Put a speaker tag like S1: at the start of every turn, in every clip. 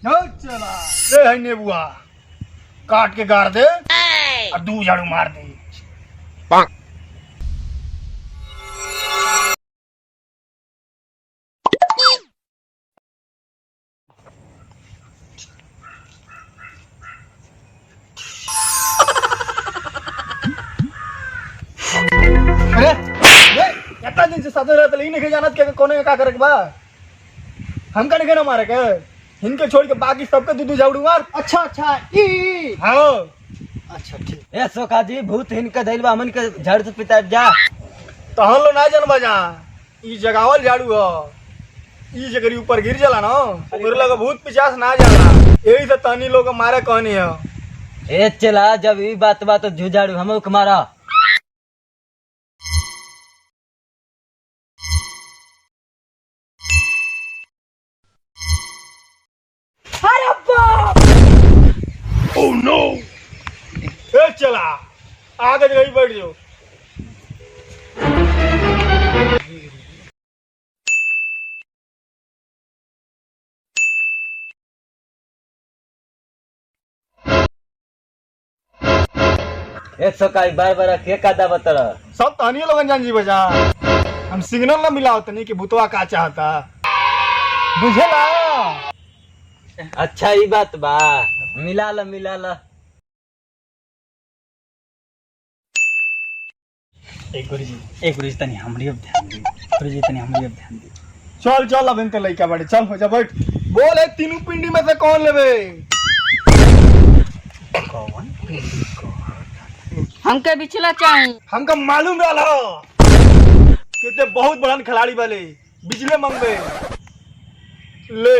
S1: चला रे है नेबुआ काट के गाड़ दे और 2 झाड़ू मार दे। अरे इतना दिन से साथ रहते लेकिन नहीं जानत के कोने का करे के बा हमका नहीं ना मारे के इनके छोड़ के बाकी सबके 2 झाड़ू मार।
S2: अच्छा ई
S1: हाँ
S2: अच्छा ठीक।
S3: ए सोखा जी भूत हिनका धइल बा हमन के झाड़ से पिता जा
S1: तो हम लोग ना जानबा जा ई जगावल झाड़ू हो ई जगरी ऊपर गिर जाला ना ओकरे लगे भूत पिचास ना जाला यही से तनी लोग मारे कहनी है।
S3: ए चला जब ई बात तो झुझाड़ू हम के मारा।
S2: अरे बाप
S1: ओह नो ए चला आगे जगह बैठ जाओ।
S3: एक सोखा बार बार के कादा बतर
S1: सब तहनी लोगन जान जी बजा हम सिग्नल ना मिला होता नहीं कि भूतवा का चाहता बुझेला।
S3: अच्छा ई बात बा मिला ला
S2: एक गुरुजी तनी हमरी अब ध्यान दी गुरुजी तनी हमरी अब ध्यान दी।
S1: चल अब इनके लइका बाड़े चल हो जा बैठ बोल है तीनों पिंडी में से कौन लेबे
S2: कौन
S4: हमके बिचला चाहिए।
S1: हमका मालूम रहा कितने बहुत बड़न खिलाड़ी वाले बिजले मंगबे ले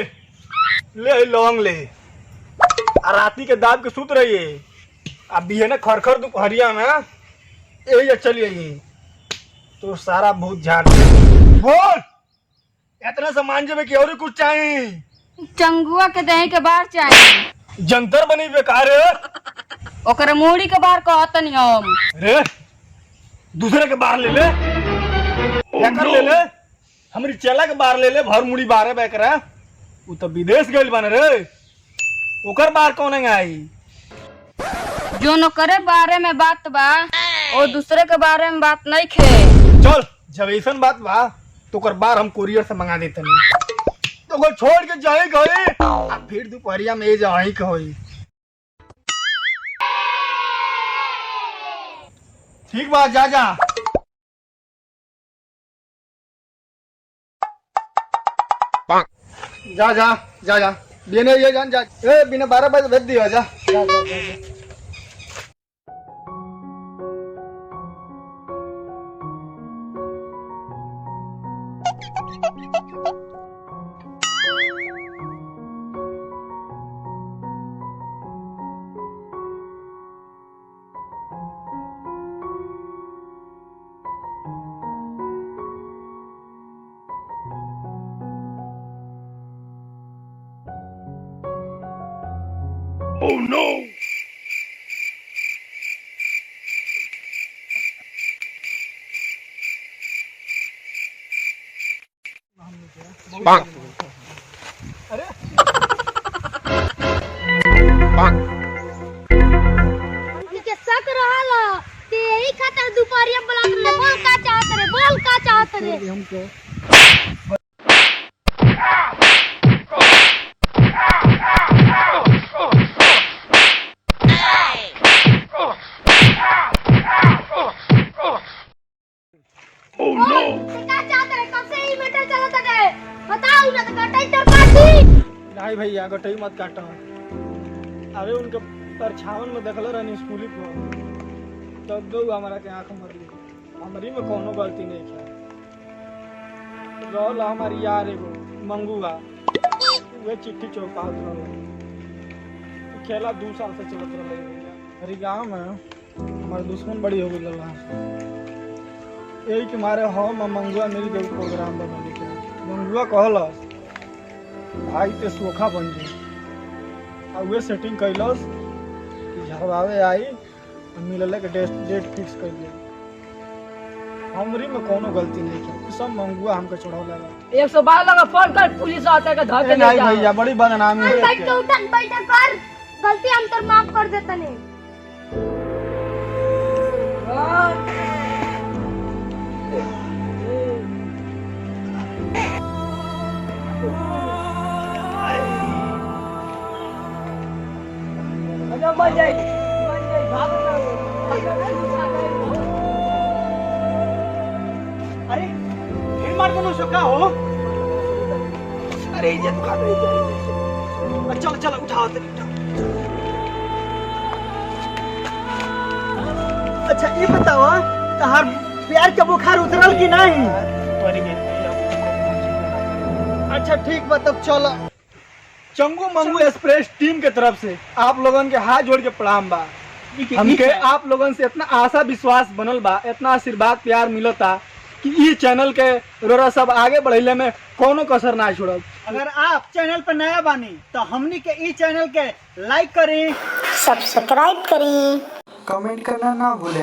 S1: ले लौंग ले आ राती के दाब के सूत रहिए अब भी है ना खरखर दोपहरिया में यही चलिए तो सारा भूत झाड़ बोल इतना सामान जब कि और कुछ चाहिए
S4: चंगुआ के दही के बार चाहिए।
S1: जंतर बनी बेकार
S4: ओकरे मूड़ी के बार कहतनी हम
S1: रे दूसरे के बार ले ले क्या कर ले ले हमारी चेला के बार ले ले भर मुड़ी बार बेकरा वो तो विदेश गइल बन रे ओकर बार कौन आई
S4: जो न करे बारे में बात बा और दूसरे के बारे में बात नहीं खे।
S1: चल जब ऐसा बात बा तो ओकर बार हम कुरियर से मंगा देते तो को छोड़ के जाए गए फिर दोपहरिया में जाए के होई ठीक बा जा बिना ये जान जा ए बिना 12 बजे भेज दियो जा Oh no! अरे
S5: के शक रहला ते यही खातिर दोपहरिया बुलात रे बोल का चाहत रे
S1: हमको
S5: Oh no का चाहत रे कब से ही मीटर चलत है बताओ ना तो कटाई तर काटी
S1: नहीं भैया गटई मत काटो अरे उनके परछावन में देखल रहनी स्कूली को तब दो हमारा के आंख मरली हमारी में कोनो गलती नहीं किया रहल हमारी यार एगो मंगुआ वे चिट्ठी चौपात रहल खेला 2 साल से चलत रहल हमारी गांव में हमारे दुश्मन बड़ी हो गई लल्ला यही के मारे हम मंगुआ मिल गए प्रोग्राम बनाने के मंगुआ कहलस भाई ते सोखा बन गई और वे सेटिंग कैलस कि झरवावे आई और मिलले के डेट फिक्स कर दिया हमरी में कोनो गलती नहीं है, सब मंगुआ हमके चढ़ौला बा।
S3: 112 लगा फोन कर, पुलिस आता है धर के ले
S1: नहीं
S3: जा।
S1: भैया बड़ी बदनामी है
S5: बैठ के उठन बैठक कर, गलती हम तर माफ कर देता नहीं।
S3: अरे मर जाए भाग ना।
S1: अरे फिर मार देना सो का हो। अरे इज्जत खा रही है। चल चल उठाओ तेरी उठाओ। अच्छा ये बताओ तहार प्यार का बुखार उतरल कि नहीं? अच्छा ठीक बा तब चलो। चंगू मंगू एक्सप्रेस टीम के तरफ से आप लोगन के हाथ जोड़ के प्रणाम बा। हमके आप लोगन से इतना आशा विश्वास बनल बा, इतना आशीर्वाद प्यार मिलता कि ये चैनल के रोरा सब आगे बढ़ले में कोनो कसर ना छोड़ब।
S2: अगर आप चैनल पर नया बानी तो हमनी के इस चैनल के लाइक करें,
S5: सब्सक्राइब करें,
S1: कमेंट करना ना भूलें।